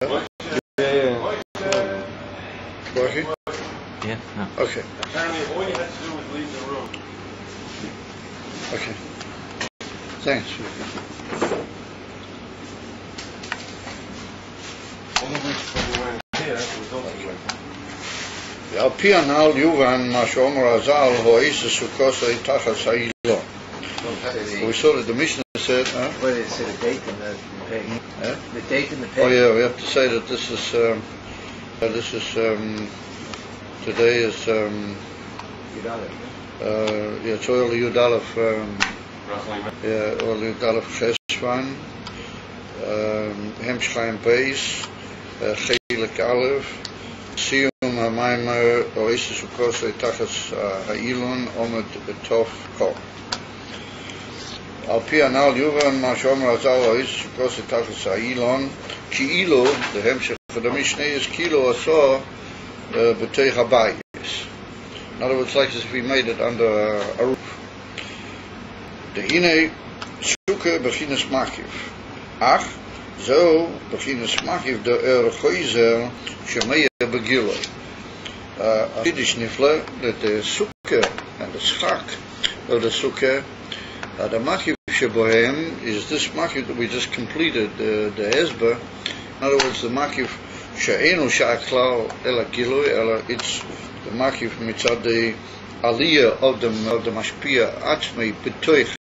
Working? Yeah, no. Okay. Apparently, all you had to do was leave the room. Okay. Thanks. Only when you went here, it was also working. על פי הנ"ל יובן מה שאומר הז"ל הוא איסה סוכוסי תחת האילון. We saw that the Mishnah said, What did it say, the date and the page? The date and the page. oh yeah, we have to say that this is today is it's early Yud Aleph, early Yud Aleph Cheshvan, Hemshchaim Beis, Chelik Aleph, Siyum HaMaimer Oasis Ukosei Tachas Ha'ilon Omed B'Tov Kol. על פי הנ"ל יובן מה שאומר הז"ל האיסוס ukosei tachas ha'ilon כאילו, the המשך of the Mishnah is כאילו עשו בתוך הבית. In other words, like as if we made it under a roof. דהנה סוכה בחינס מקיף. אך זהו בחינס מקיף דאר חויזר שמיה בגילוי. Yiddish nifla that the sukkah and the schak of the sukkah, the makif shebohem is this makif that we just completed, the hezbah. In other words, the makif she'enu sha'aklal ela gilui, ela it's the makif mitzad the aliyah of the mashpia atzmei b'toich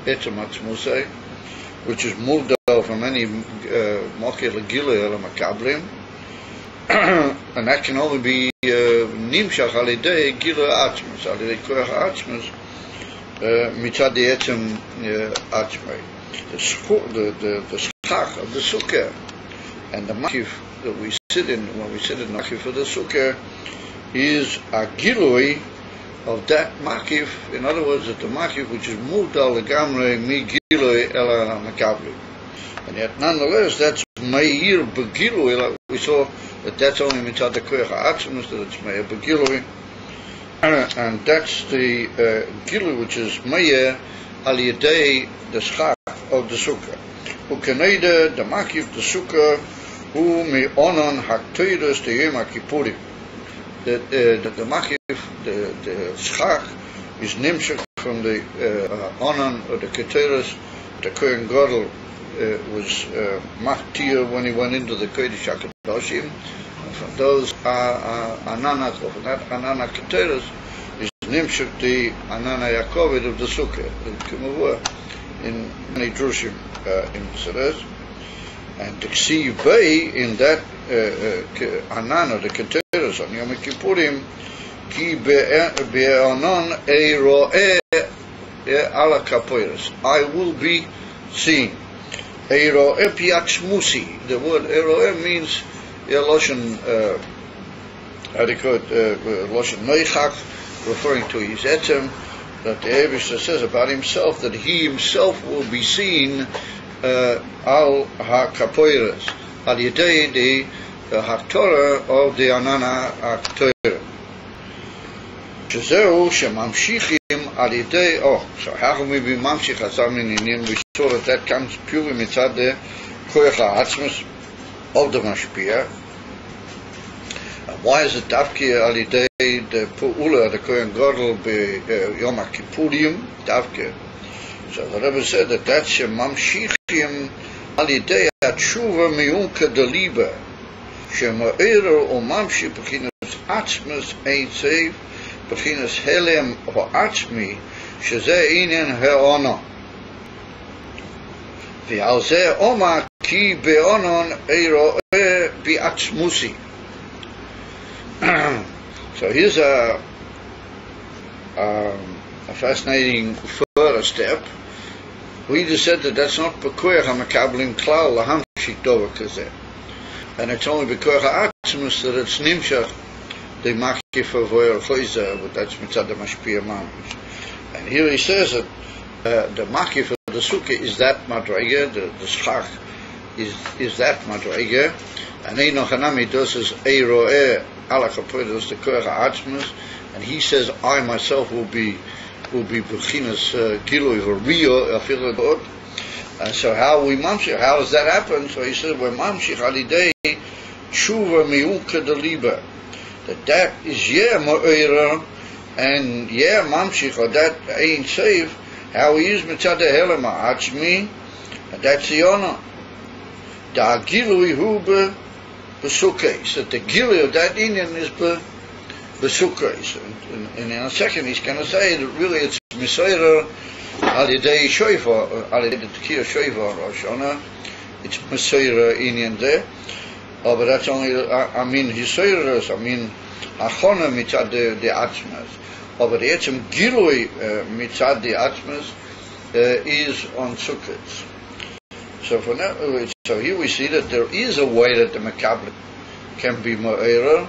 etzem atzmusei, which is moved out from any makif gilui ela makablim. And that can only be nimshach al yedei gilui atzmus, al yedei koach atzmus mitzad the etzem atzmei. The schach of the sukkah and the makif that we sit in when we sit in the makif of the sukkah is a gilui of that makif. In other words, that the makif which is moved al legamrei mi gilui ela makabli, and yet nonetheless that's meir begilui. Like we saw that that's only mitzad the koach ha'atzmus, that it's meir begilui, and that's the gilui which is meir al yedei the schach of the sukkah. Ukeneda the makif the sukkah hu me onan hakteirus the yom kippurim. That the makif the schach is nimshach from the onan or the keteirus. The Kohen Gadol was machtir when he went into the Kodesh HaKadoshim, and from those ananat, or from that anana keteirus is nimshach the anana Yaakov of the sukkah, in many drushim in Seres, and the ksiv bay in that anana the keteirus on Yom Kippurim ki be'anon eiro'eh ala kapoiros, I will be seen. Eiro'eh piatzmusi, the word eiro'eh means loshen loshen noichak, referring to his etzem, that the Eibishter says about himself that he himself will be seen al ha-kapoiros, al yedei the haktorah of the anana haktorah. Shezeu shemamshichim al yedei, so how can we be mamshich azam ininim? We saw that comes purely mitzad the koach ha'atzmus of the mashpia. Why is it davki al yedei the pu'ula, the Kohen Gadol be Yom Kippurim davke? So the Rebbe said that that's shemamshichim al yedei atshuva miyunka deliba shema'erer o mamshich b'chinas atzmus ein seif b'chinas helem ha'atzmi shezeh inyan ha'ona v'al zeh oma ki be'onon eiro'eh bi'atzmusi. So here's a fascinating further step. We just said that that's not b'koach ha'makablim klal lahamshik dover kazeh, and it's only b'koach ha'atzmus that it's nimshach the makif of oil choizer, but that's mitzad the mashpia mamish. And here he says that the makif of the sukkah is that madrega, the schach is that madrega, and Eino Hanami does his eiro'eh ala kapoiros the koach ha'atzmus, and he says I myself will be b'chinas gilui v'rio afilad. And so how does that happen? So he said, we're mamshich alidei tshuva mi'uka de liba. That is ma'ira, and mamshich, or that ain't safe, how he is mitzad helem ha'atzmi, and that's the honor. Da gilui hu besukes. That the gilui of that Indian is besukes. And in a second he's going to say that really it's Mesoira alidei shofar, alidei tkiyah shofar Rosh Hashanah. It's Mesoira Indian there. Oh, but that's only, Hisoiras, Achona mitzad the Atzmas. Oh, but the etzem Gilui mitzad the Atzmas is on Sukkot. So for now, so here we see that there is a way that the Makabel can be Ma'era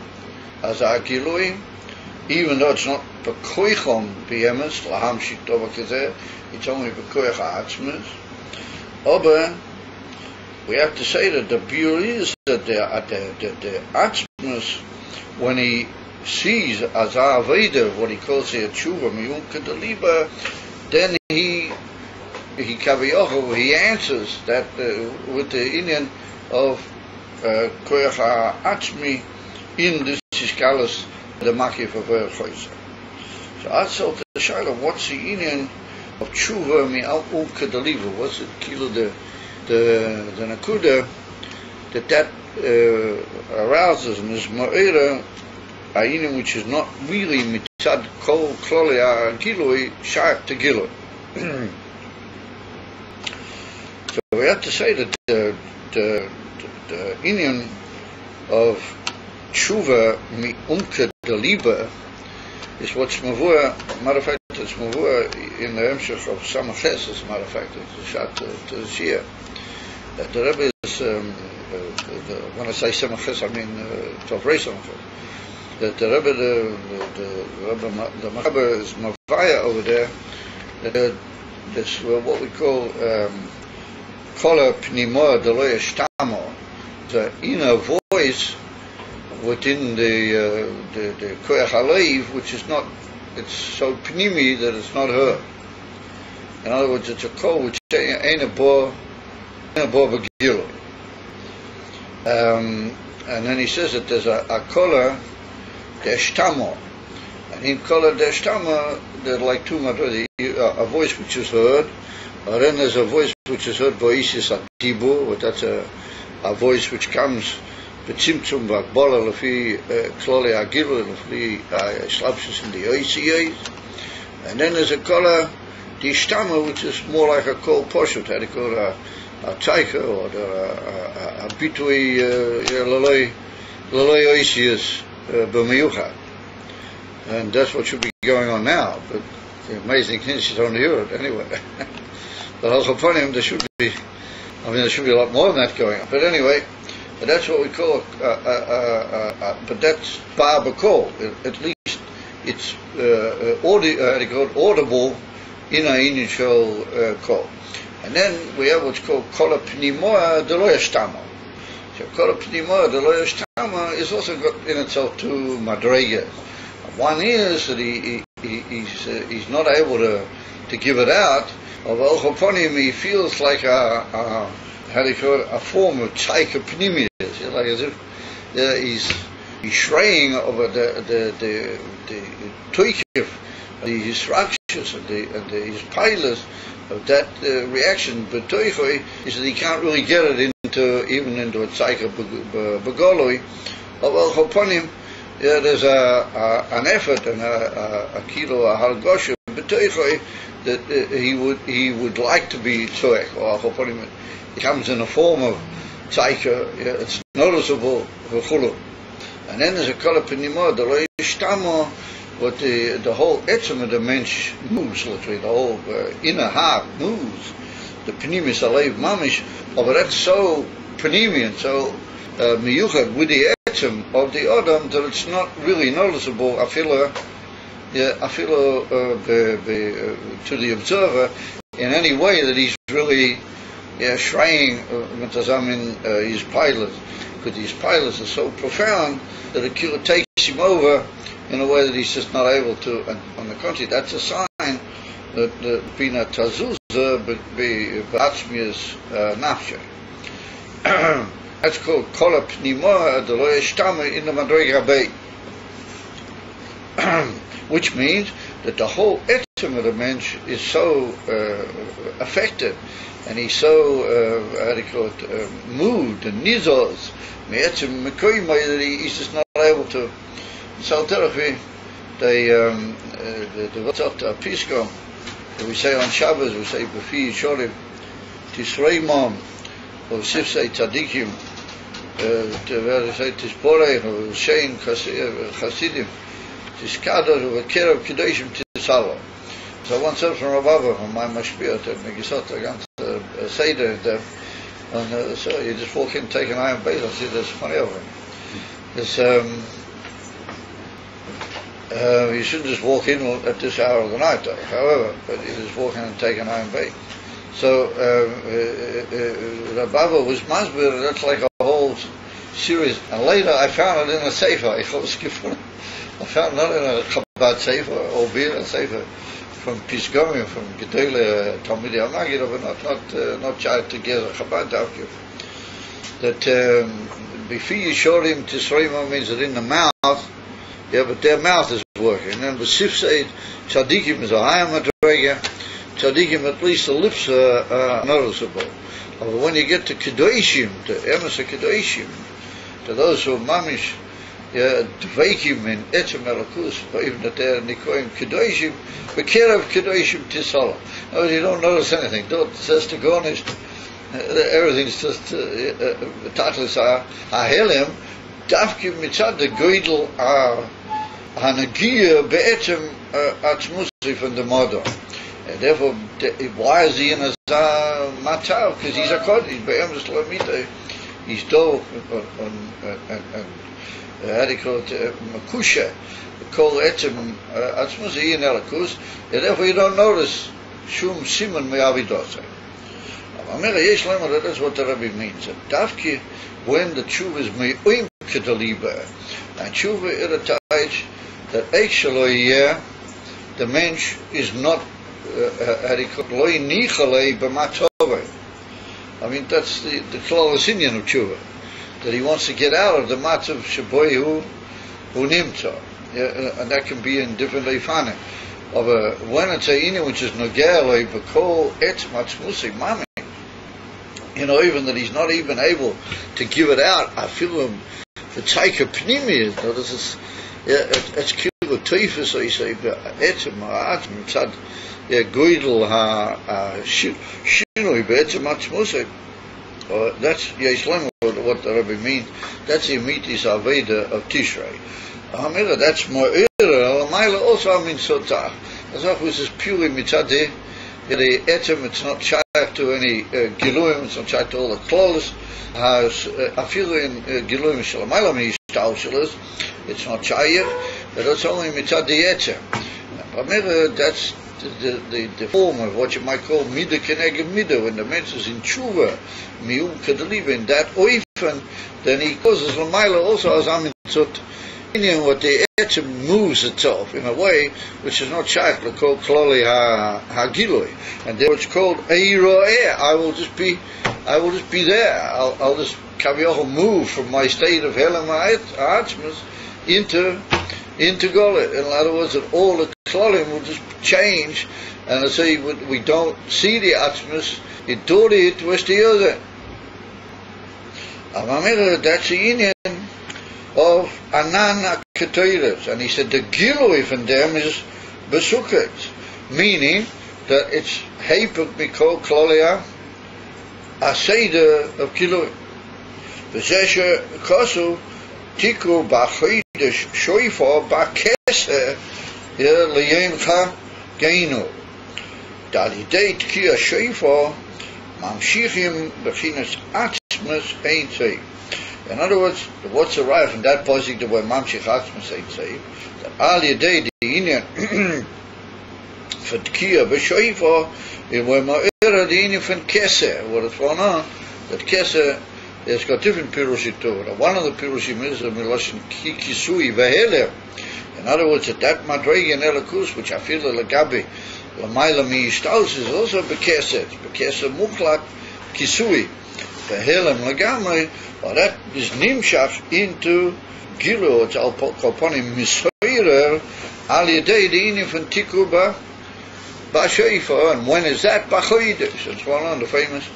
as a Gilui, even though it's not Bekoichom B'yemes, Laham Shiktova Kazeh, it's only Bekoich Atzmas. Oh, but we have to say that the biur is that the Atzmas, when he sees as Aveda, what he calls the Tshuva Miyunka de Liba, then he answers that with the Indian of Koyach Atzmi in this Iskalas, the Makif of Choyza. So I thought the Shaila, what's the Indian of Tshuva Miyunka de Liba? What's it, Kilo the Nakuda that arouses and is Ma'ira Ayin, which is not really mitzad kol kloli gilui sharp to gilui. So we have to say that the Indian of tshuva mi de liba is what's mavua. Matter of fact, it's mavua in the Hemshech of Samaches. As a matter of fact, it's a shot to this year. The Rebbe is, when I say Samaches, I mean Tovrei Samaches. That the Rebbe, the Rebbe is Mavaya over there. That's what we call Kola Pnimoa de lo Yeshtamo, the inner voice within the Koyach Haleiv, which is not, it's so pnimi that it's not heard. In other words, it's a call which ain't a bo begilui. And then he says that there's a kola deshtamo, and in kola deshtamo there's like two matters: a voice which is heard, or then there's a voice which is heard boisis atibu, but that's a voice which comes betzimtzum v'akbola lefi kloli agilu lefi slapshus in the oisiys, and then there's a kola deshtamo which is more like a kol poshut, how they call it, a taika or a bitui laloi oisius b'miyuchad, and that's what should be going on now. But the amazing thing is you don't hear it anyway. But also upon him there should be, there should be a lot more than that going on. But anyway, that's what we call but that's bar b'kol. At least it's audible in an initial call. And then we have what's called kola pnimoa de lo yeshtamo. So kola pnimoa de lo yeshtamo is also got in itself two madregas. One is that he's not able to give it out. Although upon him he feels like a form of tzaika pnimius, like as if he's shraying over the tuikif, the instructions and his pilots of that reaction. But toichoi is that he can't really get it into a tzaika begoloi. Although upon him there's an effort and a kilo a halgosha betoichoi that he would like to be tzoek, or upon him it comes in a form of tzaika. It's noticeable v'chulu. And then there's a kola pnimo de lo yishtamo, what the whole etzem of the mensch moves, literally the whole inner heart moves, the pnimis aleiv mamish, but that's so pnimi and so miyuchad with the etzem of the adam that it's not really noticeable afilo to the observer in any way that he's really shraying his pilots, because these pilots are so profound that it takes him over in a way that he's just not able to. And on the contrary, that's a sign that the Bina Tazuz B'atzmius Nafshe. That's called Kol Pnimoa de Lo Yeshtama in the Madrega Bay, which means that the whole etzem of the mensch is so affected, and he's so moved and nizos me'etzem mekoyma that he's just not able to. So therefore, the Vatzot Pisco that we say on Shabbos, we say B'fi Yishorim Tisrei Mom or Sifsei Tzadikim, we say Tisporei or Shein Chasidim Tiskador or Kerab Kedoshim Tisalo. So one said from Rabava, from my Mashpiyat at Megisot, against Seder there, and so you just walk in, take an iron base, I see there's funny over him. There's you shouldn't just walk in at this hour of the night, though. However, but you just walk in and take an iron bait. So Rabava was masbir. That's like a whole series. And later, I found it in a sefer. I found not in a Chabad sefer, albeit a sefer from Pisgomim, from Gedele Talmidei Amagid, but not child together Chabad Davkiv. That B'fi Yishorim Tisroima means that in the mouth. Yeah, but their mouth is working. And the Sifsei Tzadikim is a higher madrega. Tzadikim, at least the lips are noticeable. But when you get to Kedoshim, to Emes Kedoshim, to those who are mamish, Dveikim in Etzem Elakus, or even that they're Nikoim Kedoshim, Bekerav Kedoshim Tisala. No, you don't notice anything. Don't says to Gornish, everything's just Tatlis Ahelim, Davkim Mitzad the Goidel Hanagia Be'etzem Atzmusi from the model. And therefore, why is he in a Matav? Because he's a Kod, he's Be'em Slamita, he's Dov, and how do you call it, Makusha, Kol Etzem Atzmusi in Elakus, and therefore you don't notice Shum Simon Me'avidosai. That's what the Rabbi means. Davki, when the Tshuva is Me'oim Kedaliba, and Tshuva irritates that actually the mensch is not Loi Nichalei B'matove. I mean, that's the closest Indian of Tshuva, that he wants to get out of the matzav Shaboy who nimtza, and that can be in different leifane. When it's a Indian which is Nogeloi B'kol Etz Matzmusi Mami, even that he's not even able to give it out, I feel him for take a pnimi. This is it's kilo teifus. So you say etzem ha'atzm tzad goydel ha'shinui be'etzem atzmusay. That's Yishlem what the Rabbi means. That's the amitis aveda of Tishrei. That's more Maila also I mean sotah. As long as it's purely mitzadeh. The etzem, it's not shaykh to any giluim, it's not shaykh to all the clothes. Afilu in giluim shalamayla mishtalshalas, it's not shaykh, but it's only mitzad the etzem. That's the form of what you might call midah keneged midah, when the mensch is in tshuva, mium kedaliva, in that oifen, then he causes lamayla also as amintzot. What the etzem moves itself in a way which is not shaykh to call kloli hagiloi, and therefore it's called eiroeh. I will just be there. I'll just kaviyachol move from my state of helam ha'atzmus into golet. In other words, that all the klolim will just change, and I say we don't see the atzmus. It dori it was the other. That's the Indian of Anan Keteiras, and he said the Gilui from them is Besuket, meaning that it's Hepek Mikol Klolia Aseda of Gilui. V'zeshe Kosu Tiku B'Chodesh Shoifa B'Kese L'Yemcha Geinu Dalidei Tkiya Shoifa Mamshichim B'Chinas Atzmas Ein Tzei. In other words, what's arrived from that posik the way Mamshich Atzmas Ein Tzei, that Al Yedei the Indian for Tkiya B'Shoifa, it was Ma'ira the Indian from Kese. What is going on? That Kese has got different pirushim to it. One of the pirushim is the Miloshin Kisui Veheler. In other words, that Madregi and Elakus, which I feel the Lagabi, Lamaila miishtaus is also bekeset muklak kisui. Behelem legamri, but that is nimshach into gilu. It's al koponim mishoirer al yedei the inim from tikuba b'sheifa. And when is that? B'choidish. It's one on the famous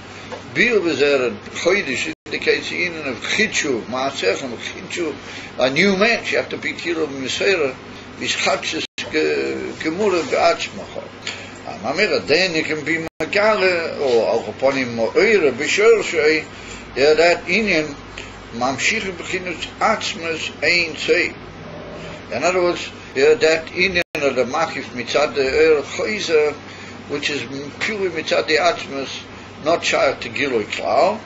bil bezer choidish indicates the inim of chichu maasechem chichu. A new man, you have to be gilu mishoirer. Is chachis gemura be'atzmacha. Then you can be magale or al koponim mo'ira b'shor shei. Yeah, that Indian mamshich beginnes atzmes ein sei. In other words, yeah, that Indian of the machif mitzad the choizer, which is purely mitzad the atzmes, not shayach to giloi klau.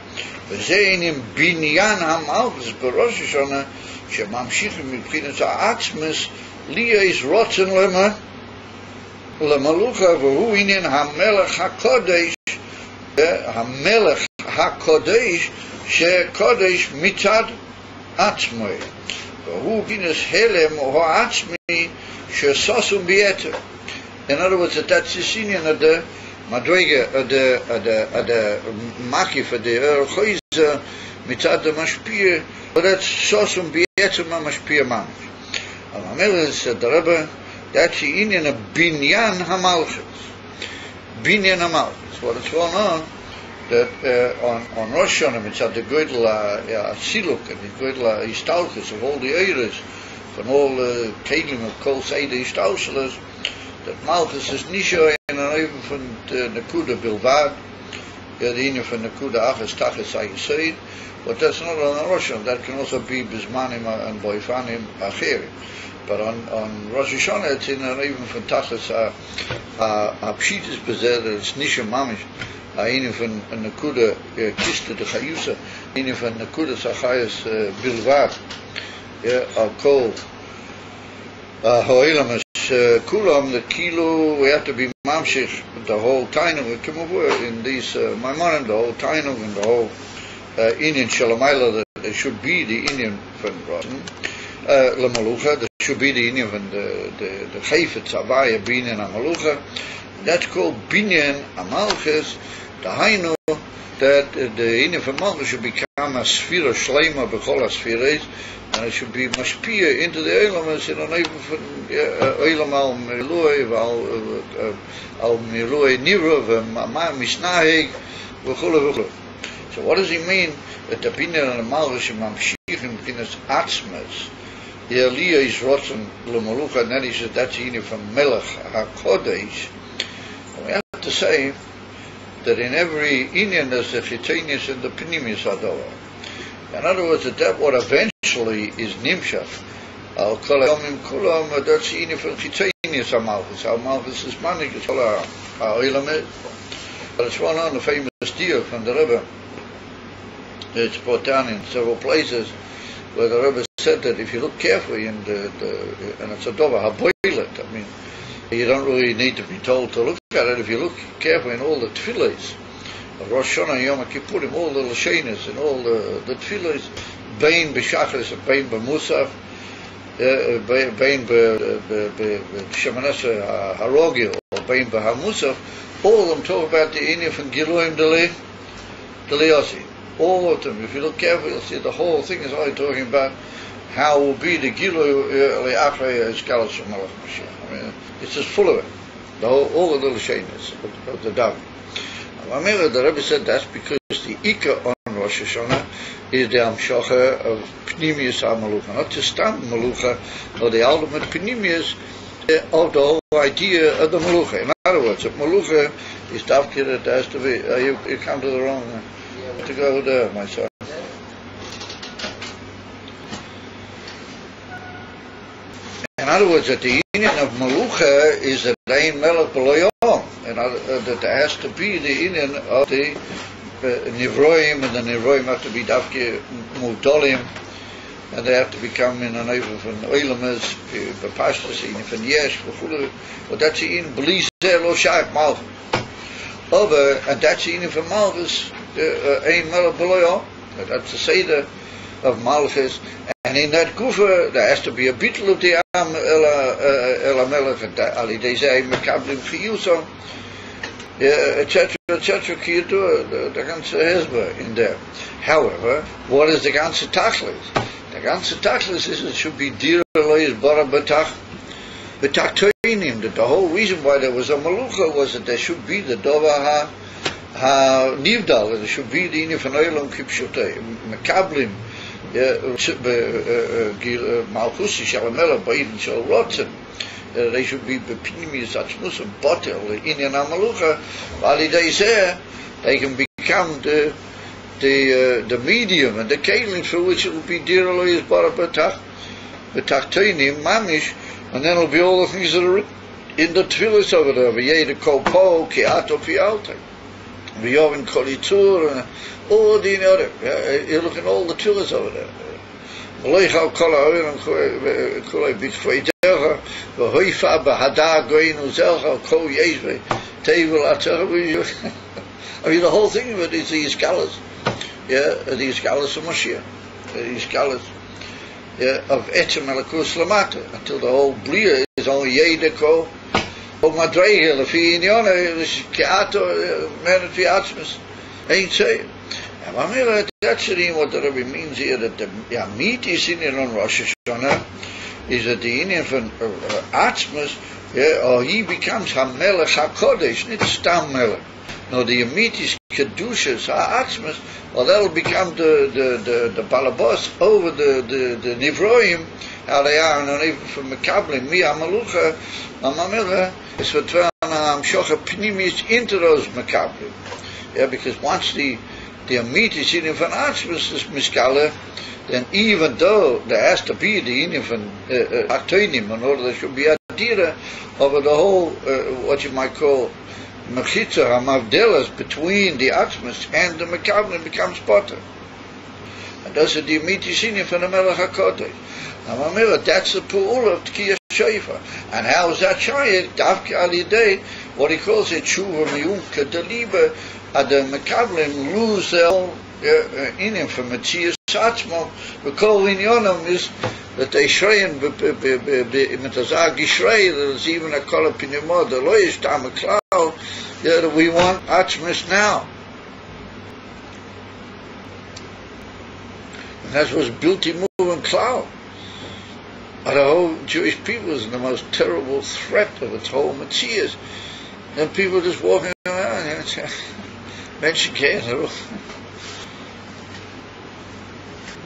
V'zeh in binyan hamalchus b'rosh Hashanah shemamshich beginnes atzmes liyes rotzen lema lemalucha v'hu Indian hamelech hakodesh hamelech HaKodesh sheKodesh mitzad atzmoi. Who binus helem or atzmi shesosum bieter. In other words, that's the sinian of the madrega of the makif of the choizer mitzad the mashpir, but that's sosum bieter ma mashpir mamish. Amamel said the Rebbe, that's the Indian of binyan hamalchus. Binyan hamalchus. What is going on? That on Rosh Hashanah mitzad the Goydel Siluk and the Goydel Istalchus of all the Eiras, from all the Kelim of Kol Seide Istalcheles, that Malchus is Nisha and even from the Nakuda Bilvad, the Inyan from Nakuda Achas Tachas Ayisayid, but that's not on Rosh Hashanah. That can also be Bismanim and Boifanim Acherim. But on Rosh Hashanah it's in even from Tachas Pshitis Bezer, it's Nisha Mamish. Ayin van Nakuda kiste de Chayusa, Ayin van Nakuda Sachayas Bilvad, al Kol Hoelamas Kulam, the kilo, we have to be mamshich, the whole Tainug, we come over in these Maimonim, the whole Tainug and the whole Indian Shalamayla, that there should be the Indian van Lamalucha, there should be the Indian van the Chayfet Zavaya, Binyan Amalucha. That's called Binyan Amalchus. The Hainu, that the Indian from Malchus should become a Sphira Shleima B'chol HaSphiras, and it should be Mashpia into the Eilamas in an Eilam al Milui, al Milui Nira, Misnaheg, V'chol. So what does he mean that the Binyan and Malchus and Mamshichim Binyan Atzmas, the Aliyah is Rotzen L'Malucha, and then he says that's the Indian from Melech HaKodesh. We have to say that in every Indian there's the Chitanius and the Pnimius Adova. In other words, that what eventually is Nimshach. Al Kol HaYomim Kulam, that's the Indian from Chitanius HaMalchus. Malchus is Manik, it's all HaOilam. But it's one on the famous deal from the Rebbe. It's brought down in several places where the Rebbe said that if you look carefully and it's a Dova HaBoilet, I mean, you don't really need to be told to look at it. If you look carefully in all the tefillahs of Rosh Hashanah, Yom Kippurim, all the Lashenas and all the tefillahs, Bein b'Shachris and Bein b'Musaf, Bein b'Shemanasa Harogil or Bein b'Hamusaf, all of them talk about the Inyan from Giluim Deliosi. All of them. If you look carefully, you'll see the whole thing is only talking about how will be the Gilu Le'achrei Eskalas Shemalach Mashiach. I mean, it's just full of it. All the little shaynas of the Daven. The Rebbe said that's because the Ika on Rosh Hashanah is the Amshocha of Pnimius HaMalucha. Not just Stam Malucha, but the ultimate Pnimius of the whole idea of the Malucha. In other words, if Malucha is Davkir, it has to be, you come to the wrong, you have to go there, my son. In other words, that the Indian of Malucha is that Ayin Melech B'Loyom, and that there has to be the Indian of the Nivroim, and the Nivroim have to be Davke Mudolim, and they have to become in an Eiver from Oilamas, B'Pashtas, in from Yesh, but that's the Indian B'Lizer Lo Shaykh Malchus. And that's the Indian from Malchus, Ayin Melech B'Loyom. That's to say that of Malchus, and in that Gufa there has to be a bittul of the Am El HaMelech, and Ali they say Mekablim Chiyuso, etc., etc., Kiyudu, the ganze Hezbollah in there. However, what is the ganze Tachlis? The ganze Tachlis is it should be Dir Elois Bara Betach Toinim, that the whole reason why there was a Malucha was that there should be the Dova Ha-Nivdal, there should be the Inif and Oilom Kipshutei, Mekablim, Malchusi Shalamela, Ba'idin Shal Rotzen, they should be Bepinimis Atzmusam, Botel, the Inyan HaMalucha, while they say they can become the medium and the kalim through which it will be Dir Elois Bara Betach Toinim, Mamish, and then it'll be all the things that are in the tefillas over there. V'yeda kopo, ki'ato fi'alta. V'yovin kolitzur, and all the other. You're looking at all the tefillas over there. V'loichal kol ha'orim kulei b'tfei dercha, v'hoifa b'hada goyinu zelcha, kol yeshve, tevel atzera. I mean, the whole thing of it is the Iskalas. Yeah, the Iskalas of Mashiach. The Iskalas. Of Etzem Elakus Lamata, until the whole Bria is only Yedeko, or Madreya, Lefi Inyona, Kiato, Menet Fiatzmas, ain't saying. And that's what the Rebbe means here, that the meat is in on Rosh Hashanah, is that the Indian from Atzmas, or he becomes HaMelech HaKodesh, not Stam Melech. No, the meat is Kedushas HaAtzmas, or that'll become the balabos over the Nivroim, how they are, and even from Mekablim, Mi HaMalucha, HaMamela, it's for Tvanam Shocha Pnimis into those Mekablim. Yeah, because once the meat is in from Atzmas, this Miskala, then even though there has to be the Indian from Atoinim, in order there should be a Dira over the whole, what you might call, Mechitza HaMavdelas between the Atzmas and the Mekablim becomes potter. And those are the Mitisini from the Melech HaKodesh. Now, that's the Pu'ul of Tkiyah Sheifa. And how is that Shayet? Davke Alidei, what he calls it, Shuva Miyunka Deliba, and the Mekablim lose their own in him from Metzias Atzmo. The Kol Inyonim is that they shrein Metazah Gishrei, there's even a Kol Pinimod, the Loyish Tam Klal, that we want Atzmis now. And that's what's built in moving cloud. The whole Jewish people is the most terrible threat of its whole Metzias. And people just walking around and mention cancer.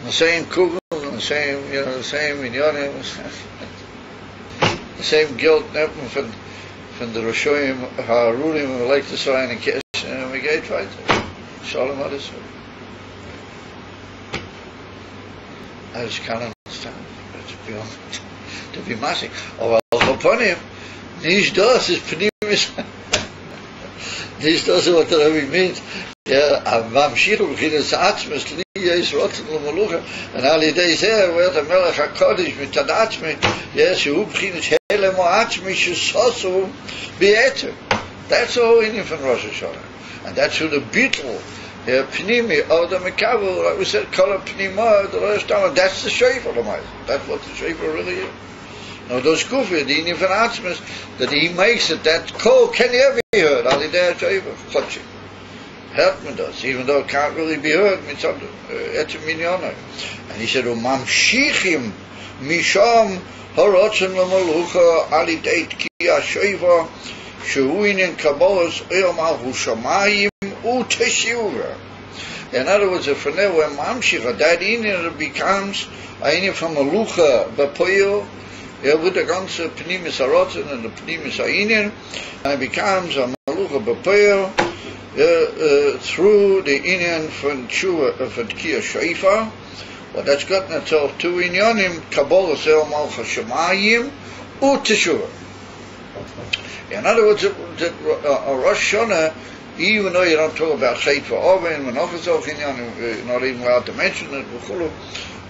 The same kugel, and the same, the same minyanim, the same guilt from the Rishoyim, Harurim, we like to sign and kiss, and we get right there. Shalom Adesah. I just can't understand. It's beyond to be massive. Or upon him, these does is pnimis. These does what the Rebbe means. Yeah, Mamshichu B'chinas Atzmas Li Yes Rotzen L'Malucha, and Ali Dei Zeh where the Melech HaKodesh Mitad Atzmi, yes, Shehu B'chinas Helem Atzmi Shesosu B'Eter. That's the whole Indian from Rosh Hashanah, and that's who the Beetle, Pnimi, or the Mekabel, like we said, Kol Pnima, the Rosh Hashanah. That's the Shefer L'Mayz. That's what the Shefer really is. Now those Kufi, the Indian from Atzmas, that he makes it, that Kol can ever be heard. Ali Dei Shefer Chotchik. Helpman does, even though it can't really be heard, and he said, Mamshichim Misham Horotzen Lamalucha Alidei Tkiyah Sheva Shehuinin Kabbalas Eomal Hushamayim Uteshiva. In other words, if from there where Mamshicha, that Indian becomes Ayin from Malucha Bapoyo, with the ganze Pnimis Harotzen and the Pnimis Ayin, and it becomes a Malucha Bapoyo. Through the Inyan from Tshuva of Tkiyah Sheifa, but that's gotten itself to Inyanim Kabbalah Sel Malcha Shemayim Uteshuva. In other words, Rosh Hashanah, even though you don't talk about Sefer Oven, Menachos Inyanim, not even allowed to mention it,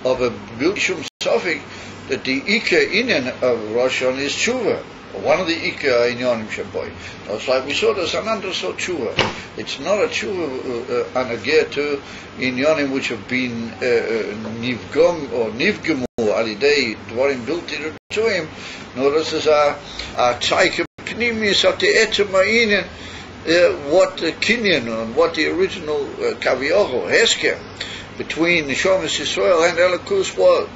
of a Bilshum Sofik, that the Ika Inyan of Rosh Hashanah is Tshuva. One of the Ikka Inyanim Shaboy. It's like we saw there's another sort of tshuva. It's not a tshuva anagir to Inyanim which have been nivgom or nivgemu alidei dvarim bilti to him. No, this is a tzayke pnimis at the etzem ha'inyan, what the kinyan and what the original kaviocho hesker between the Shomas Yisrael and Elikus was.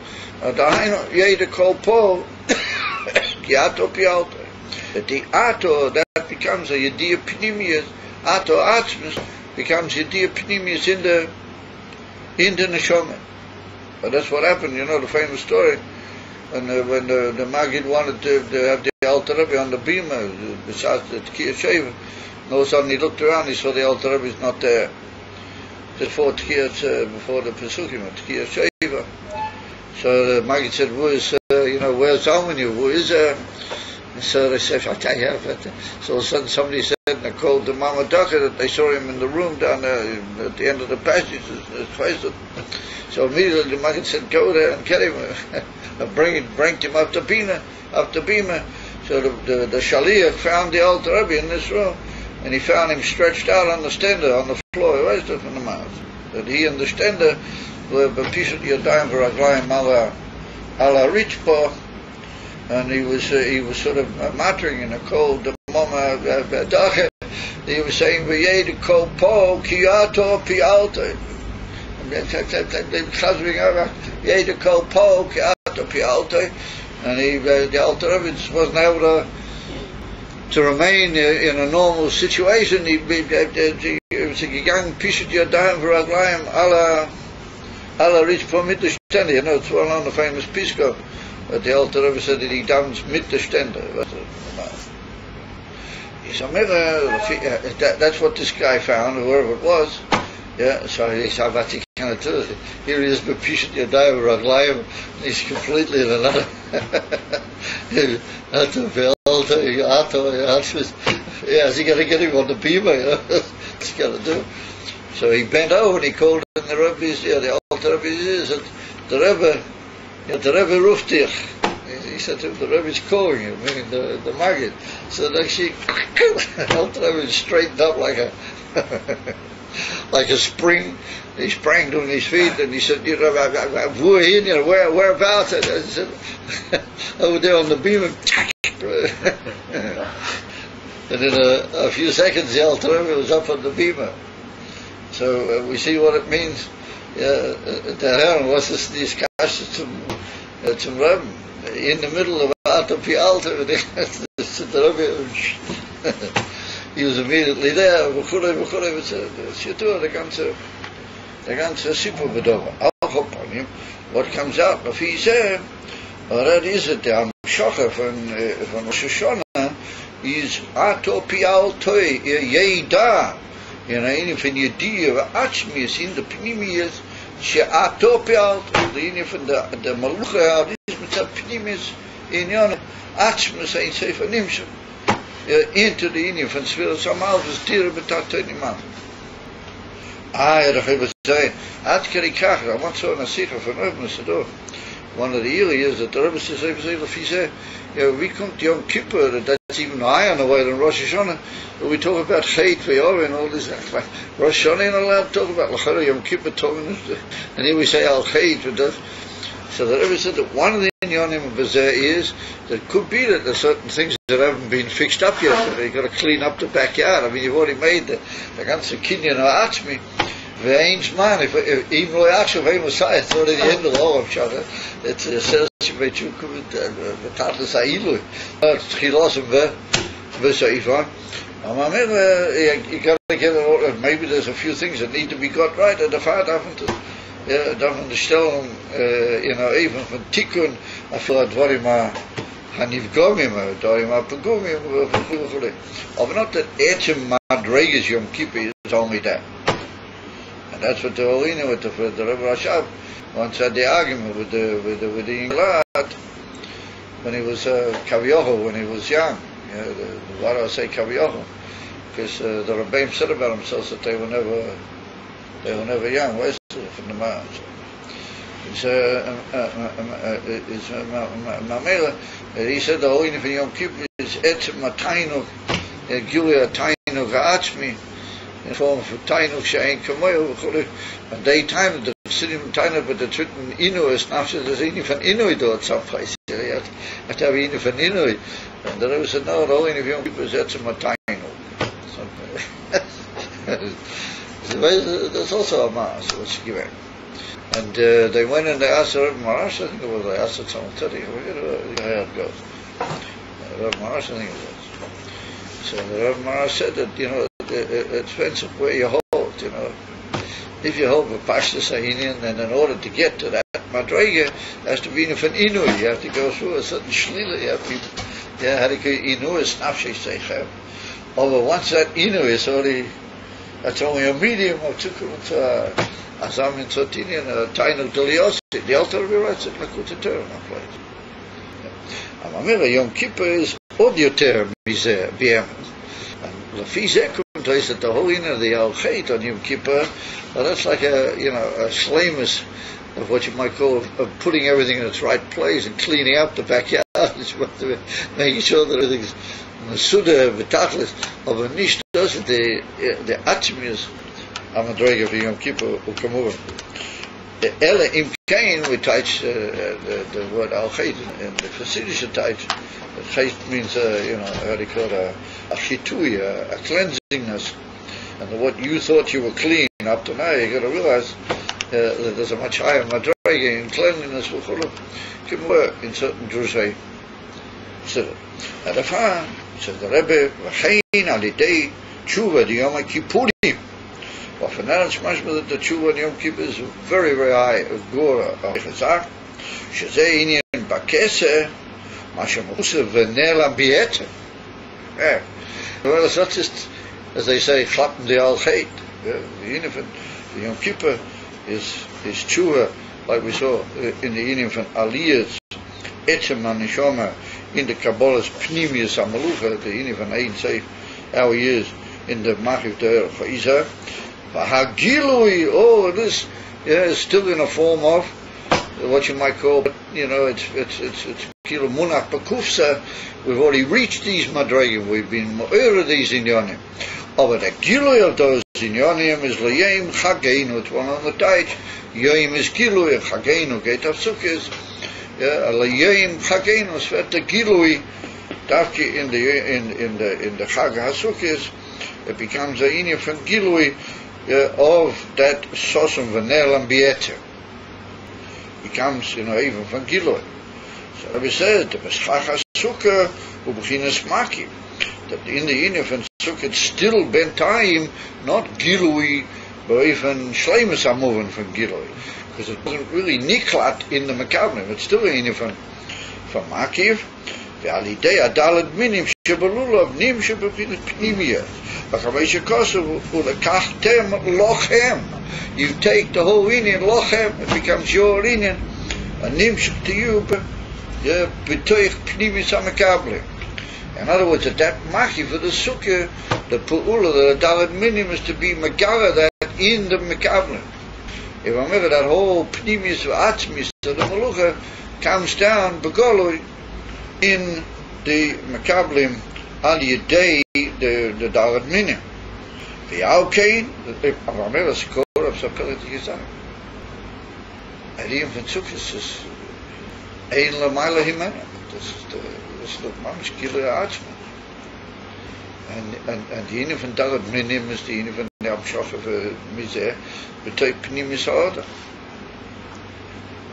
Dahainu yeda kol po kiato pialto. That the ato that becomes a yediyah pnimius, ato atzmus becomes yediyah pnimius in the neshama. But that's what happened. You know the famous story when the Maggid wanted to have the Alter Rebbe on the bima besides the Cheshvan. All of a sudden he looked around, he saw the Alter Rebbe is not there. Before the Pesukim, Cheshvan. So the Maggid said, where's Almanu? Who is So they said, I'll tell you. So all of a sudden somebody said, and they called the Mama Daka that they saw him in the room down there at the end of the passage. So immediately the Maggid said, go there and get him, and bring him up to Bima. So the Shaliach found the Alter Rebbe in this room, and he found him stretched out on the stender, on the floor, right from the mouth. That he and the stender were b'pishut yadayim v'raglayim ala richpo, and he was sort of muttering in a cold the mama dache. He was saying v'yed kol po kiyato pialto. Yed kol po kiyato pialto, and the Alter Rebbe wasn't able to remain in a normal situation. He was gegangen pishut yadayim v'raglayim ala richpo mit der stender. You know, it's well known, the famous Pisco. But the Alter Rebbe said that he downs mit der stender. That's what this guy found, whoever it was. Yeah, so he said, what he cannot do. Here he is, b'pishut yadayim v'raglayim. He's completely in another. Yes, you got to get him on the bima, you know. That's got to do. So he bent over and he called in the Rebbe's, the Alter Rebbe's ears, the Rebbe ruft dich. He said to him, the Rebbe's calling you, meaning the Maggid. So like the Alter Rebbe straightened up like a spring. He sprang to his feet and he said, whereabouts? I said, over there on the beam. And in a few seconds the Alter Rebbe was up on the beamer. So we see what it means. Der Herr, was ist die Kasse zum Rebbe? In the middle of Ato Pialto, he was immediately there. The ganze Sipur bedover. Auch upon him. What comes out? If he said, that is it, der Amshocher von Rosh Hashanah is Ato Pialto, Yeda. In von Yediyah Achmis in the Pnimius, She'ato Pialto, the Indian from the Malucha, this is the Pnimius in Yon Achmis ein Sefer Nimshim. Into the Indian from Svira Samal was Tira Betatoniman. The Rebbe saying, Ad Kerikach, I once saw in a Sikha from Rebbe Sador. One of the areas that the Rebbe says, if he said, we come to Yom Kippur, that's even higher on the way than Rosh Hashanah, but we talk about Chet V'Yor and all this. Rosh Hashanah ain't allowed to talk about L'chara Yom Kippur talking, and here we say Al Chet. So the Rebbe said that one of the inyanim of Bezer is that it could be that there's certain things that haven't been fixed up yet, so you've got to clean up the backyard. I mean, you've already made the ganze kinyan ha'atzmi. Ve'ein's man, if even lo yachshav ve'ein Messiah, it's already the end of the whole of Shana. It says, Bechukum, Betatlas ha'ilui. It's chilosim ve'seifan. You got to get it all. Maybe there's a few things that need to be got right, and the Vater darf to stellen, even von Tikkun, after dvarim hanivgomim, dvarim ha'pegumim, but not that etzem madregas Yom Kippur is only that. And that's what the Ayin with the Rebbe Rashab once had the argument with the Englad when he was Kaviocho, when he was young. Why do I say Kaviocho? Because the Rebbeim said about themselves that they were never young. Where's from the man? He said the whole thing for Yom Kippur is etzem atainuk, gilu atainuk ha'atzmi, in form of tainuk she'ein kamoyu. At daytime the Chassidim tainuk, but the written inu is nafshe. There's any von inui dort someplace. You have to have any von inui. And the Rebbe said no, the whole thing for Yom Kippur is etzem atainuk. That's also a mass what's given. And they went and they asked the Rebbe Marash, I think it was, they asked it someone today, I forget how it goes. Rebbe Marash, I think it was. So the Rebbe Marash said that, it depends on where you hold, If you hold a Pashtus Ayin, then in order to get to that Madrega, has to be in an Inui, you have to go through a certain Shlila, you have to Inu is Nafshei Seichem. Although once that Inu is already, that's only a medium of Tzukum to Azam in Sotinian, Tainuk Deliosi. The altar will be right, it's like a term, no place. Amamira Yom Kippur is Odioter Miser, Biem. And Lafi Zekum says that the whole inner of the Al Chait on Yom Kippur, well, that's like a shlemus of what you might call of putting everything in its right place and cleaning up the backyard. Making sure that everything's Masuda, Vitachlis, of a nish does it, the Atzmius. Amadrega for Yom Kippur will come over. Ela im kain we teach the word al chait in the Hasidic teach. Chait means how do you call it, a chitui, a cleansingness. And what you thought you were clean up to now, you got to realize that there's a much higher madrega in cleanliness. Will come over in certain Jewish consider. And if says the Rebbe, v'chein alidei tshuva di Yom Kippurim. Well, for now it's much more that the tshuva on Yom Kippur is very, very high. Gora Chazak, Shezeh Inyan Bakese, Mashamusa Venela Biete. Well, it's not just, as they say, Chlappen de Al Chait. The Yom Kippur is tshuva, like we saw in the Inyan from Aliyah's Etzem Nishoma in the Kabbalah's Pnimius Amalucha, the Inyan from Ayin say how he is in the Machiv De'er Chayizah. Hagilui, this is still in a form of what you might call, it's kilo munach bakufsa. We've already reached these madregim. We've been more of these inyanim. But the gilui of those inyanim is leyem chageinu. It's one on the taich. Yom is gilui, chageinu gate of sukkahs. Leyem chageinu. So the gilui, dafki in the chag hasukkahs, it becomes a inya from gilui. Of that sosum vanel and biete becomes, even from Giloi. So Rabbi said, the Beschach HaSukkah u'b'chinas Maki, that in the inner from Sukkah it's still bentayim, not Giloi, but even Shleimus are moving from Giloi, because it wasn't really niklat in the Mekabnim. It's still in from Makiv. Ve'alidei adalad minim shebalulav nim sheb'chinas pnimiyah. You take the whole inyan lochem, it becomes your inyan, and nimshuk to you, b'toich pnimis hamakablim. In other words, at that machi for the sukkah, the pu'ula, the dalet minim is to be megara that in the makablim. If I remember that whole pnimis v'atzmis to the malucha comes down begoloi in the makablim. Al Yedei the Dalet Minim. The Alkain, Amamela Skor of Sapelet Yizan. Ayin Ventsukas is Ayin Lamaila Himena. This is the Mamish Gila Achman. And the Inif and Dalet Minim is the Inif and the Amshach of Mizeh, but take Pnimis Order.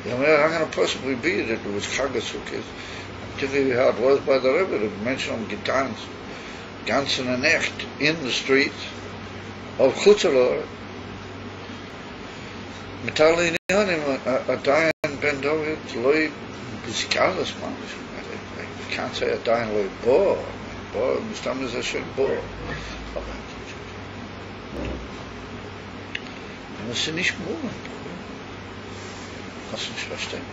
How can it possibly be that it was Chagasukis? Particularly how it was by the river, it mentioned on Gitans, ganzen and echt in the streets of Chutzalor. Metalli Nionim, a Dayan Ben David, Loi Bizikalas man. I can't say a Dayan Loi Bo. Bo, Mustam is a Shem Bo. Man muss sie nicht moving. Kannst du nicht verstehen.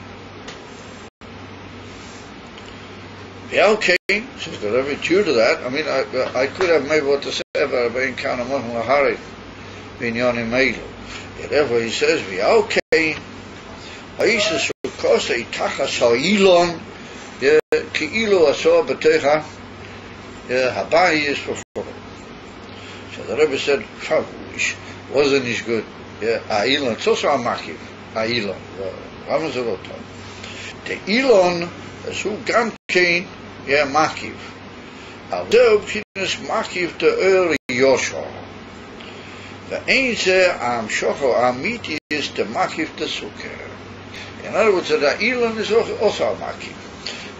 Yeah, okay, says the Rebbe, due to that, I mean, I could have maybe what to say about being kind of Mahari, being Yoni Meidl. Therefore, he says, yeah, okay, Aisa Sukose Tachas Ha'ilon, Ki'ilu Asor B'Techa Habayis V'Chol. So the Rebbe said, which wasn't as good. Ayin, it's also a makiv. Ayin, lama ze lo tov. The ilon is who gam kein makiv. Al zeu b'chinas makiv the Yosha. The einze am shocho amiti is the makiv the sukkah. In other words, the ilon is also a makiv.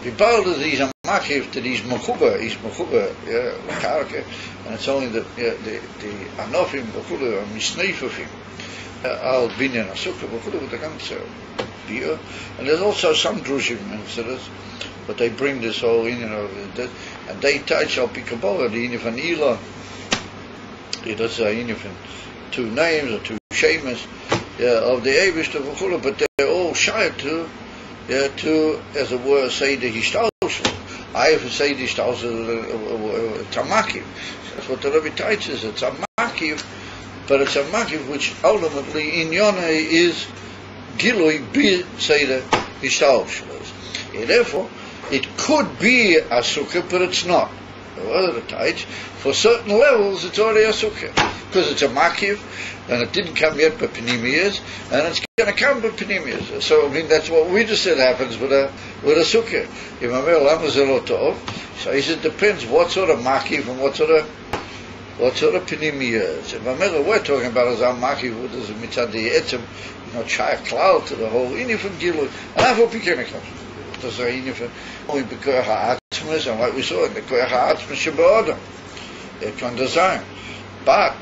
The Bible is a makiv that is mechuba, karke, and it's only the anofim mechuba misneifofim. Al binyan asukah mechuba with the ganze beer, and there's also some drushim incidents, but they bring this whole in, and they touch al pikabala the inyan van ilon. That's a inyan van two names or two shamas of the Eibush to mechuba, but they're all shy to. As it were, say the Hishtalshel. I have to say the Hishtalshel Tamakiv. That's what the Rebbe teaches. It's a Makiv, but it's a Makiv which ultimately in Yonah is Gilui Bi say the Hishtalshel. Therefore, it could be a Sukkah, but it's not. For certain levels, it's already a Sukkah. Because it's a Makiv, and it didn't come yet by Panemias, and it's going to come by Panemias. So, I mean, that's what we just said happens with a Sukkah. So he said, it depends what sort of Makiv and what sort of Panemias. If we're talking about as our Makiv, what is a Mitzad Etzem, Chai Cloud to the whole Inif and Gilu, and I hope he can come. That's a Inif and only because Ha'atzmas, and like we saw in the Koyach Ha'atzmas Shabbat, it can design. But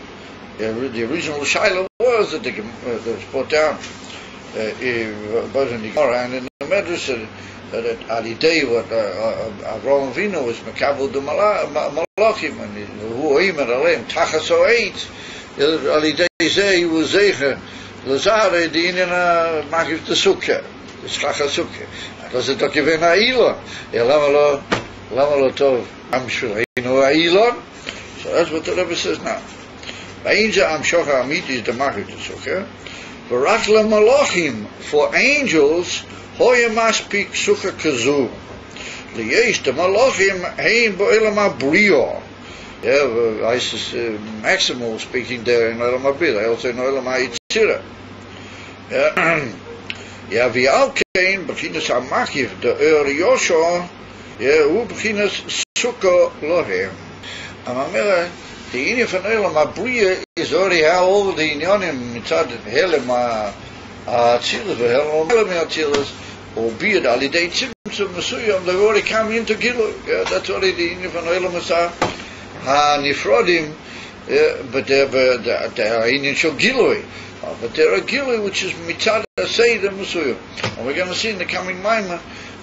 the original Shiloh was that was put down both in the Gemara and in the Medrash that Alidei what Avraham Avinu was Mekabel the Malachim and Huoim and Aleim Tachas Oeit Alidei Zeh he was Zecher Lazare the Inyan Makiv the Sukkah the Shchacha Sukkah das ist doch gewesen Ailon Lama lo tov am shreinu Ailon. So that's what the Rebbe says now. Ainja am shocha amiti is the makiv to sukkah. V'rak malachim for angels hoya maspik sukkah kazu. Liyesh the malachim hein bo'elam abrio. Isis Maximal speaking there in Olam Abrid. I also in Olam Hayitzira. V'alkein b'chinas hamakiv the Yosha. Hu b'chinas sukkah lohem. Amamela. The Inyan van Olam Abriya is already how all the Inyanim mitzad Helem Atzilas, Helem Atzilas, albeit Alidei Tzimtzum Mesuyam, they've already come into Gilu. That's already the Inyan van Olam Asar HaNifrodim, but they're Inyan Shel Gilui. But they're a Gilui which is mitzad Seder Mesuyam. And we're going to see in the coming Maimah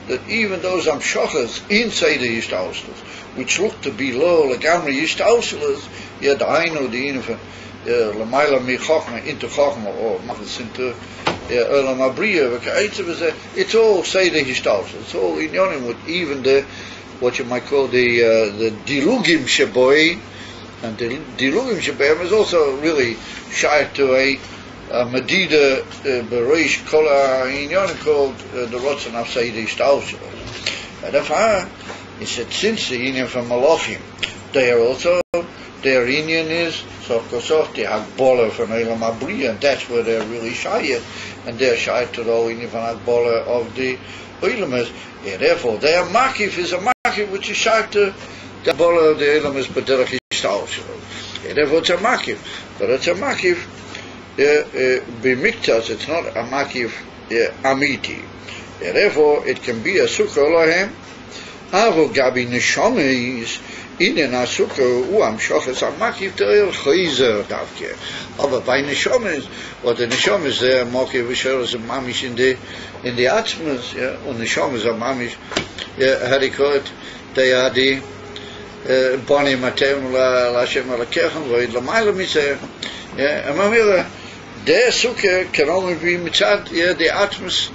that even those Amshochas in Seder Yishtauslas, which look to be low, Lagamri Yishtauslas, the Ainu, the Inufan, Lamaila Mi Chochma, into Chochma, or Mafis into Olam Abriya, it's all Seder Yishtauslas, it's all Inyonim with even the, what you might call the Dilugim Sheboi, and the Dilugim Sheboi is also really shy to a Medida Bereish Kola Inyonim called the Rotzen of Seder Yishtauslas. And therefore, he said, since the Inyan from Malachim, they are also, their Inyan is, so of course, the Hagbola from Olam Abriya, and that's where they're really shy, and they're shy to the whole Inyan from Hagbola of the Olamas. Therefore, their Makif is a Makif which is shy to the Hagbola of the Olamas, but they're a therefore, it's a Makif. But it's a Makif, B'miktas, it's not a Makif Amiti. Therefore, it can be a Sukkah Lohem. Avo gabi neshomis Inyan Sukkah uam shochas amakiv te'er choizer davke. But by neshomis, what the neshomis there, mokiv v'sheres mamish in the atzmas, and neshomis are mamish, how do you call it? They are the boni matem l'Hashem alakechem v'id l'mayla mitzeh. And mamira, their Sukkah can only be mitzad the atzmas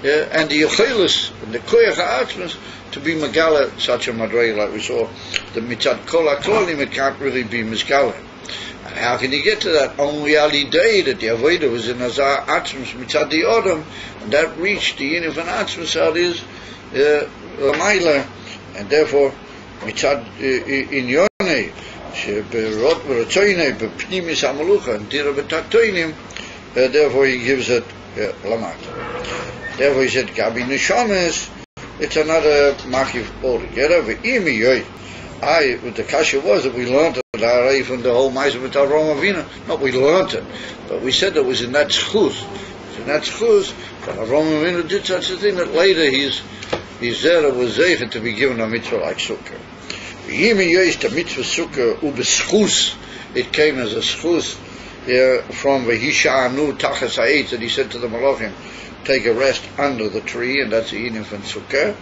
and the yochelis and the koyach atzmas. To be Megala, such a Madrei like we saw, the Mitzad Kol HaKlolim, it can't really be Mizgala. And how can you get to that? Only Ali Day that the Avodah was in Azar Atzmus Mitzad the Odom, and that reached the Inyan von Atzmus is Lamaila, and therefore mitzad Inyone sheberot v'rotzoyne b'pnimis hamalucha and dira b'tachtoinim, therefore he gives it Lamata. Therefore he said Gabi Neshames, it's another Makiv altogether. V'imi yoy, the kasha was that we learned it already from the whole Ma'aser with Avraham Avinu. Not we learned it, but we said it was in that schus. In that schus, that Avraham Avinu did such a thing that later his zera was zeicher to be given a mitzvah like sukkah. V'imi yoy, the mitzvah sukkah ubeschus. It came as a schus from V'hisha'anu tachas ha'etz, that he said to the Malachim, take a rest under the tree, and that's the Inyan von Sukkah.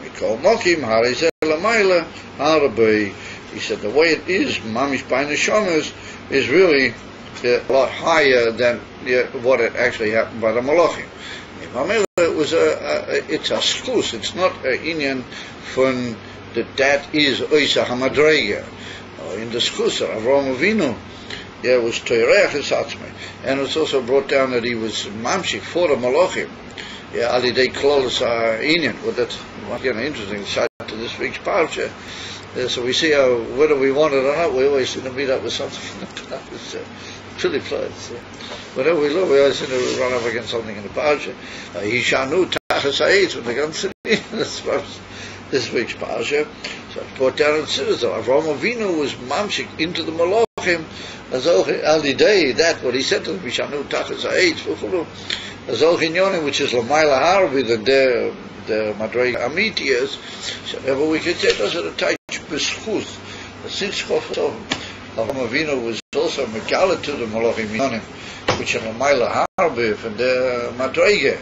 We call Mokim Harizeh Lamaila Harabei. He said the way it is, Mamish by Neshamas, is really a lot higher than what it actually happened by the Malachim. It was it's a schus. It's not an Inyan von that is Oisa Hamadrega. In the schus of Avraham Avinu, it was Toirech Esatzmei, and it's also brought down that he was Mamshik for the Malachim. Alidei Klolos Inyan. Well, that's again an interesting side to this week's parsha. So we see how, whether we want it or not, we always seem to meet up with something that was pretty close. Whatever we look, we always seem to run up against something in the parsha. Hishanu Tachas Ha'etz, when they come to this week's parsha. So it's brought down in Siddur. Avraham Avinu was Mamshik into the Malachim. Alidei, that what he said to them, Hishanu Tachas Ha'etz, which is Lamaila Harbi, that the Madrei Amitias, so whatever we could say, those are the types of Beschus. The since Chof Avraham Avinu was also Megala to the Malachim Yonim, which are Lamaila Harbi, and the Madrege.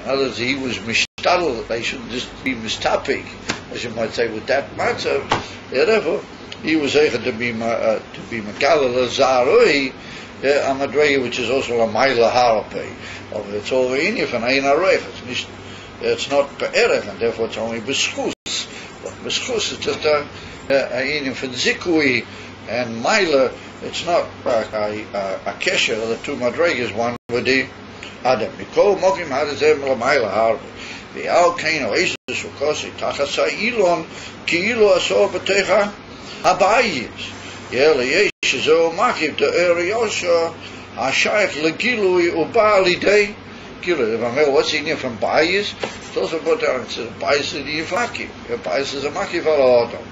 In other words, he was Mishtadl, they shouldn't just be Mistapik, as you might say, with that matzah. Therefore, he was able to be Megala Lazaroi, a Madrege, which is also Lamaila Harbi. It's over Inyan von Ayin Aref. It's not Be'erev, and therefore it's only Beschus. But Beschus is just a Inyan von Zikui, and Maila, it's not a kesher of the two Madregas, one with the Adam. Mikol Mokim Hadazem Lamaila Harbi. V'al Kaino Ezus Ukosi Tachasa Ilon Ki Ilo Asor B'techa Habayis. Yesh Zo Makiv to Eriyosha Hashayach Legilui Ubali Day Gilu. What's the Inyan from Beis? It's also brought down and says Beis is the Makiv. Beis is a Makiv al Adam.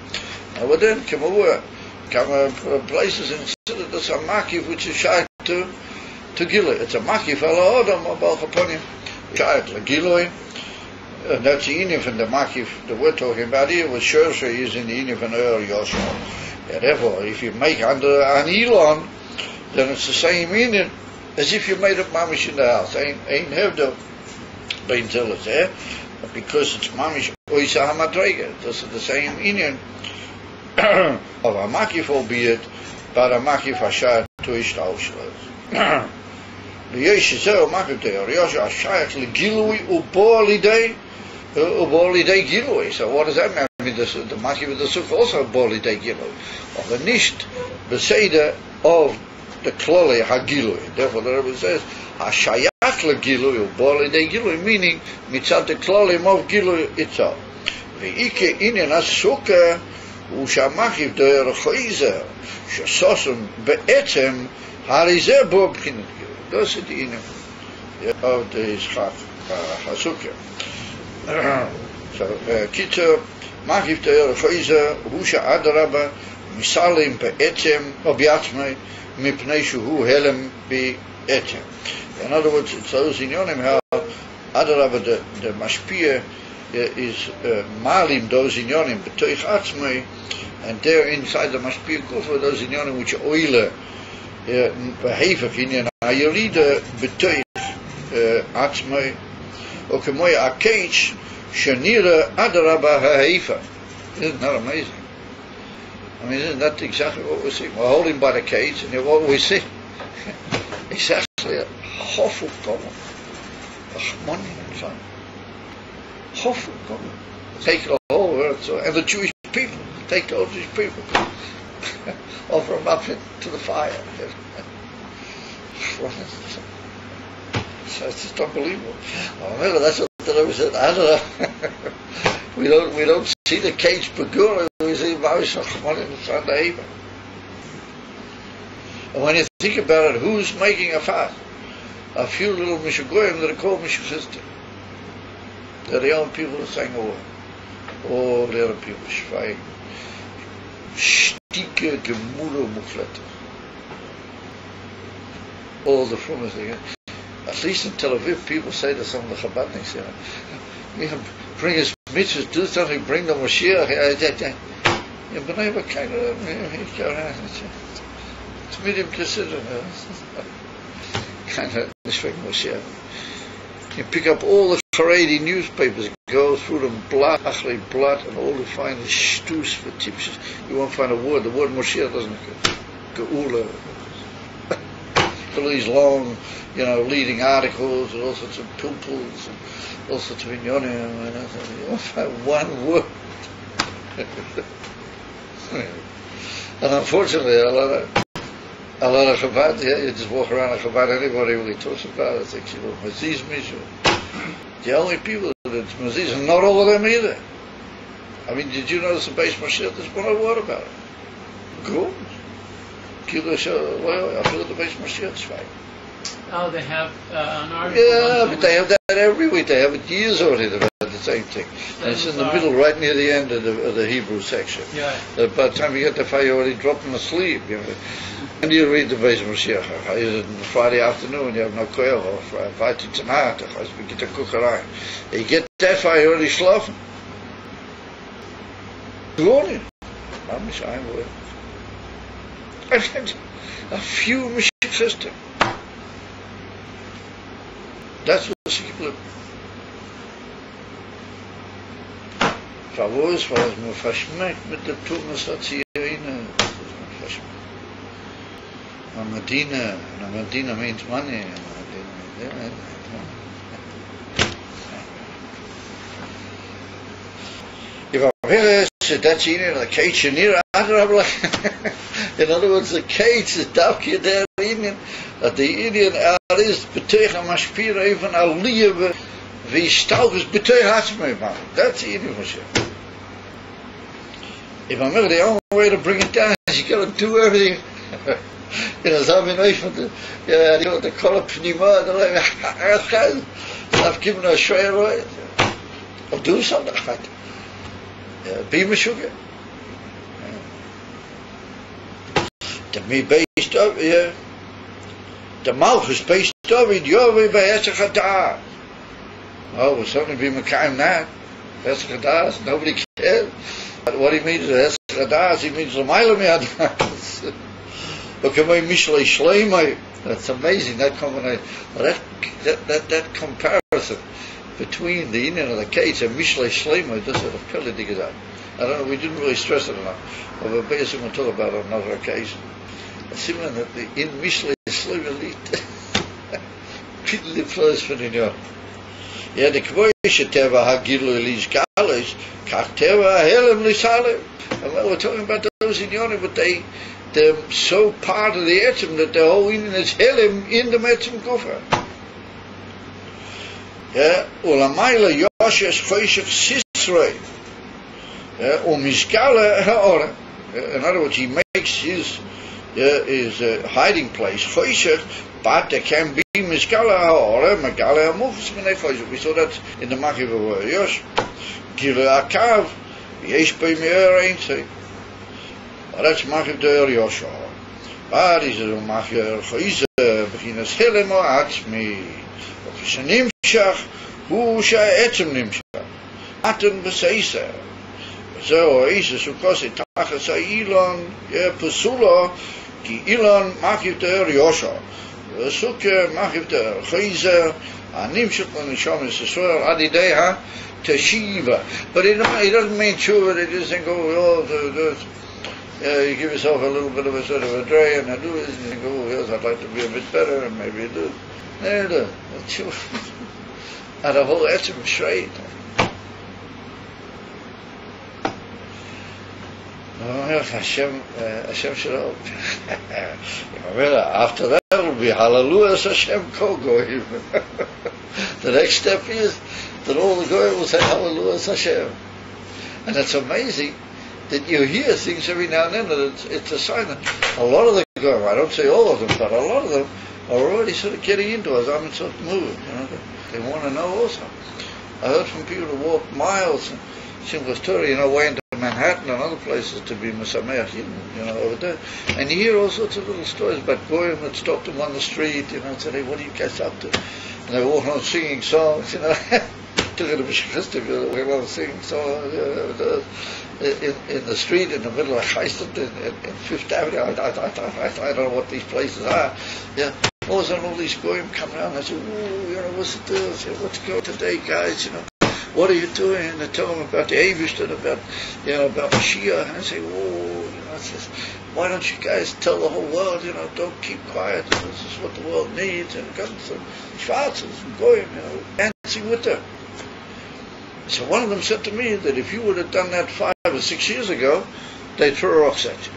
Now then come places and consider this a Makiv which is Shayach to Gilu. It's a Makiv al Adam about Chaponim. Shayach Legilui. And that's the Inyan from the Makiv that we're talking about here. Was Shersha is in the Inyan from Eriyosha. Therefore, if you make under an Elon, then it's the same Inyan as if you made up mamish in the house. Ain't have the bein zealous there, but because it's mamish oisa hamadrega, this is the same Inyan of a makif, albeit, but a makif hashayach to ishtaushlas. The yeshizeh makif there, yosha hashayach legilui ubo lidei gilui. So what does that mean? I mean, the makif of the sukkah also ubo lidei gilui, of the nisht beseder of the kloli hagilui. Therefore, the Rebbe says hashayach legilui ubo lidei gilui, meaning mitzad the kloli of gilui itself. Ve'ike inyan sukkah u'shamachiv do'er choizer shesosum be'etzem harizeh bo b'chinet gilui. Those are the inyan of the Yitzchak HaSukkah. So, Kitzer, Machiv Te'er Choizer, Husha Adarabba, Misalim Be'etzem, Obiatzmei, Mipnei Shuhu Helem Be'etzem. In other words, it's those inyonim how Adarabba, the Mashpia, is Malim, those inyonim, B'toich Atzmei, and there inside the Mashpia Kufa, those inyonim which are oile, Behevach inyan, Ayarida, B'toich Atzmei, Okemoy Akech, Shanira Adarabba Haifa. Isn't that amazing? I mean, isn't that exactly what we're seeing? We're holding by the cage, and what we see is actually a hoful common. A monument, son. Hoful common. Take the whole earth, so, and the Jewish people, take the Jewish people, offer them up into the fire. So it's just unbelievable. Well, that's what the Rebbe said. I don't know. we don't see the cage Pagura. We see Mavish Nachman in the front of Eva. And when you think about it, who's making a fast? A few little Mishagoyim that are called Mishachistim. They're the only people that sang over. All the other people, Shvaim. Stike Gemura Mufleta. All the frumas again. At least in Tel Aviv, people say to some of the Chabadniks, you know, bring us mitzvahs, do something, bring the Moshiach. But I have a kind of, it's medium considered. Kind of Nishvek Moshiach. You pick up all the Haredi newspapers, go through them, blot, achli blot, and all you find is shtus for tipshus. You won't find a word. The word Moshiach doesn't geula. All these long, leading articles and all sorts of pulpuls and all sorts of inyonim, and you won't find one word. And unfortunately, a lot of Chabad, you just walk around a Chabad, anybody really talks about it, thinks, Maziz Mishu. The only people that's Maziz, and not all of them either. I mean, did you notice the Beis Mashiach? There's one word about it. Good. I feel the Beis Mashiach's fine. Oh, they have an article. Yeah, but they have that every week. They have it years already. They've had the same thing. And it's in the middle, right near the end of the Hebrew section. Yeah. By the time you get the fire, you're already dropping asleep. And you read the Beis Mashiach. Friday afternoon, you have no koel, or Friday tonight, you get a cookerine. You get that fire, you're already schlafen. Glory. A few Mashiach. That's what she kept. Favos, was mir verschmeckt mit der Tumas hat sie erinnert. Medina means money. If I realize that's in the cage near in other words, the cage is dafke der Indian, that the Indian is beteugen mashpir even al lieve wie stout is beteug me man. That's the Indian Moshe. If I'm the only way to bring it down is you gotta do everything. So we know from the color pnima, I've given a share away. Or do something. Be Meshuggah. The me based up, the mouth is based up in Yahweh by Esachadar. Oh, we'll certainly be Mekayim that. Esachadar, nobody cares. But what he means is Esachadar, he means L'mayla Me'adas. That's amazing, that combination. That comparison between the Indian and the Kates and Mishlei Shleima, just sort of purely dig it out. I don't know, we didn't really stress it enough. But we're basically going to talk about it on another occasion. Similar that the in Mishlei Shleima lit. Piddly flows for the Indian. Yeah, the Kvoisha Teva Hagilu Elish Galish, Kach Teva Helem Lisale. And well, we're talking about those Indian, but they're so part of the etzem that the whole Indian is Helem in the etzem Kufa. Yeah, Ulamayla Yoshes Choshech Sisrei. Yeah, Mishkala Ha'ora. In other words, he makes his hiding place Choshech, but there can be Mishkala Ha'ora, Megala Ha'muchas Minei Choshech. We saw that in the Machiv of Yosh. Gila Akav, Yesh Bei Me'er Ein Sei. That's Machiv De'er Yosha. But is a Machiv Choize, Beginas Helem O Atzmi. שנמשך הוא שהעצם נמשך אתם בסייסר זהו איסס וכוסי תחס האילון פסולו כי אילון מקיב תאר יושע וסוקר מקיב תאר חייזר הנמשך לנשום ישראל עד ידי התשיבה. But it doesn't mean tshuva, they just think, you give yourself a little bit of a sort of a dray and do this and you think, oh yes, I'd like to be a bit better, and maybe you do. No. And the whole etzem straight. Hashem shalom. After that. will be Hallelujah Hashem Kol Goyim. The next step is that all the Goyim will say Hallelujah Hashem. And it's amazing that you hear things every now and then that it's a sign that a lot of the Goyim, I don't say all of them, but a lot of them are already sort of getting into it. I'm in sort of mood, they want to know also. I heard from people who walk miles and Simchas Torah, way into Manhattan and other places to be Mesameach, over there. And you hear all sorts of little stories about Goyim that stopped them on the street, and said, hey, what are you guys up to? And they were walking on singing songs, Took it to B'Shechestik, we were singing songs, in the street, in the middle of Chaistat, in Fifth Avenue. I don't know what these places are. Yeah. All of a sudden, all these Goyim come around, and I said, what's it do? I said, what's going on today, guys, What are you doing? And they tell them about the Eivishter, about Mashiach. And I say, why don't you guys tell the whole world, don't keep quiet. This is what the world needs. And it comes to Schwarzes and Goyim, dancing with them. So one of them said to me that if you would have done that 5 or 6 years ago, they'd throw rocks at you.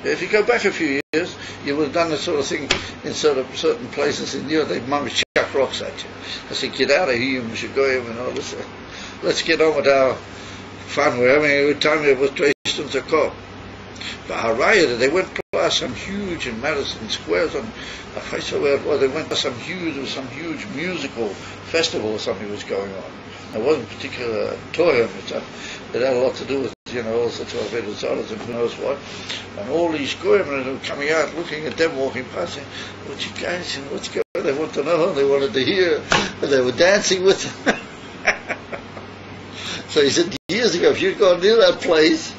If you go back a few years, you would have done the sort of thing in certain places in Europe. They'd chuck rocks at you. I said, get out of here, you should go and all this. Let's get on with our fun. We're having a good time here with Dresden Zakor. But Haraya, they went past some huge in Madison Square, I forget where it was, they went past some huge musical festival or something was going on. It wasn't particular Torah, it had a lot to do with all sorts of Avodah and who knows what. And all these Goyim were coming out, looking at them walking past, saying, what you guys, what's going on? They want to know, they wanted to hear, and they were dancing with them. So he said, years ago, if you'd gone near that place,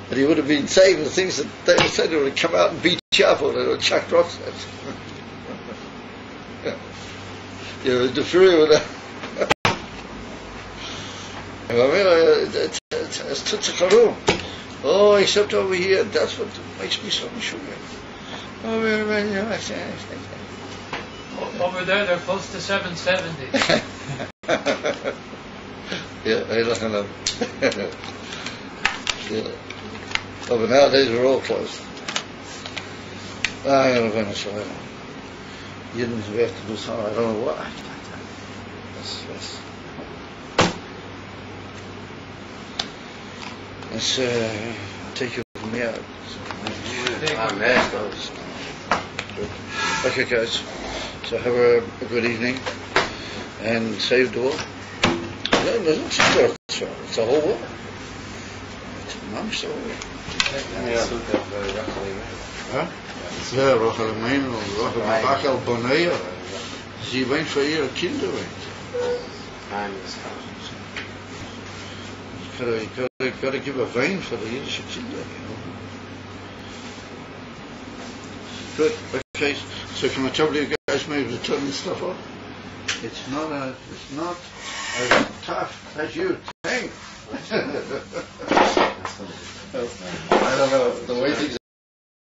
and he would have been saying the things that they would say, they would have come out and beat you up, or they would have chucked rocks at you. You're interfering with that. It's Tzitzacharum. Oh, except over here, that's what makes me so sugar. Over there, they're close to 770. Yeah, I don't know. Yeah. Oh, but nowadays we're all close. I don't know, so you didn't have to do something, I don't know what. Let's take you from me out. Okay, guys. So have a good evening and save the world. No, doesn't see the it's a whole world. It's a month, so. Huh? Ja, Rachel Meino, Rachel Machal Bonea. Sie weint für ihre Kinder. You gotta give a vein for the Yiddish Kinder, Good. Okay. So can I tell you guys maybe to turn this stuff off? It's not as tough as you think. I don't know the way things